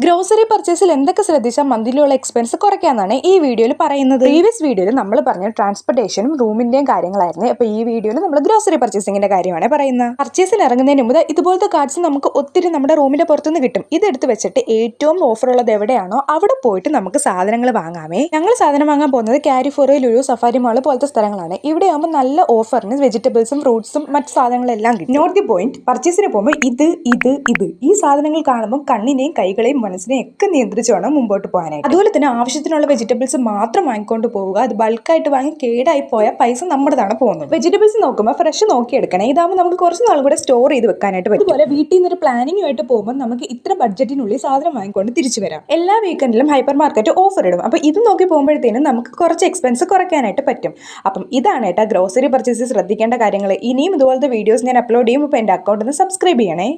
Grocery പർച്ചേസിൽ എന്തൊക്കെ ശ്രദ്ധിച്ചാൽ മന്ത്ലിയുള്ള expense കുറയ്ക്കാന്നാണ് ഈ വീഡിയോയിൽ പറയുന്നത്. പ്രീവിയസ് വീഡിയോയിൽ നമ്മൾ പറഞ്ഞ ട്രാൻസ്പോർട്ടേഷനും റൂമിന്റെയും കാര്യങ്ങളായിരുന്നു. അപ്പോൾ ഈ വീഡിയോയിൽ നമ്മൾ ഗ്രോസറി പർച്ചേസിംഗിന്റെ കാര്യമാണ് പറയുന്നത്. പർച്ചേസിന് ഇറങ്ങുന്നതിന് മുമ്പ് ഇതുപോലത്തെ കാർഡ്സ് നമുക്ക് ഒത്തിരി നമ്മുടെ റൂമിന്റെ പുറത്തുനിന്ന് കിട്ടും. ഇതെടുത്ത് വെച്ചിട്ട് ഏറ്റവും ഓഫർ ഉള്ളത് എവിടെയാണോ അവിടെ പോയിട്ട് നമുക്ക് സാധനങ്ങൾ വാങ്ങാമേ. ഞങ്ങൾ സാധനം വാങ്ങാൻ പോകുന്നത് കാരിഫോറ, ലുലു, സഫാരി മാൾ പോലത്തെ സ്ഥലങ്ങളാണ്. ഇവിടെ ആകുമ്പോൾ നല്ല ഓഫറിന് വെജിറ്റബിൾസും ഫ്രൂട്ട്സും മറ്റു സാധനങ്ങളെല്ലാം കിട്ടും. നോട്ട് ദി പോയിന്റ്, പർച്ചേസിന് പോകുമ്പോൾ ഇത് ഈ സാധനങ്ങൾ കാണുമ്പോൾ കണ്ണിനെയും കൈകളെയും മനസ്സിനെ ഒക്കെ നിയന്ത്രിച്ച് വേണം മുമ്പോട്ട് പോകാനായിട്ട്. അതുപോലെ തന്നെ ആവശ്യത്തിനുള്ള വെജിറ്റബിൾസ് മാത്രം വാങ്ങിക്കൊണ്ട് പോവുക. അത് ബൾക്കായിട്ട് വാങ്ങി കേടായി പോയാൽ പൈസ നമ്മുടെതാണ് പോകുന്നത്. വെജിറ്റബിൾസ് നോക്കുമ്പോൾ ഫ്രഷ് നോക്കി എടുക്കണേ. ഇതാകുമ്പോൾ നമുക്ക് കുറച്ച് നാൾ കൂടെ സ്റ്റോർ ചെയ്ത് വെക്കാനായിട്ട് പറ്റും. അതുപോലെ വീട്ടിൽ നിന്നൊരു പ്ലാനിങ്ങുമായിട്ട് പോകുമ്പോൾ നമുക്ക് ഇത്ര ബഡ്ജറ്റിനുള്ളിൽ സാധനം വാങ്ങിക്കൊണ്ട് തിരിച്ചു വരാം. എല്ലാ വീക്കെൻഡിലും ഹൈപ്പർ മാർക്കറ്റ് ഓഫർ ഇടും. അപ്പോൾ ഇത് നോക്കി പോകുമ്പോഴത്തേനും നമുക്ക് കുറച്ച് എക്സ്പെൻസ് കുറയ്ക്കാനായിട്ട് പറ്റും. അപ്പം ഇതാണ് ഗ്രോസറി പർച്ചേസ് ശ്രദ്ധിക്കേണ്ട കാര്യങ്ങൾ. ഇനിയും ഇതുപോലത്തെ വീഡിയോസ് ഞാൻ അപ്ലോഡ് ചെയ്യും. ഇപ്പോൾ എൻ്റെ അക്കൗണ്ടിൽ നിന്ന് സബ്സ്ക്രൈബ് ചെയ്യണേ.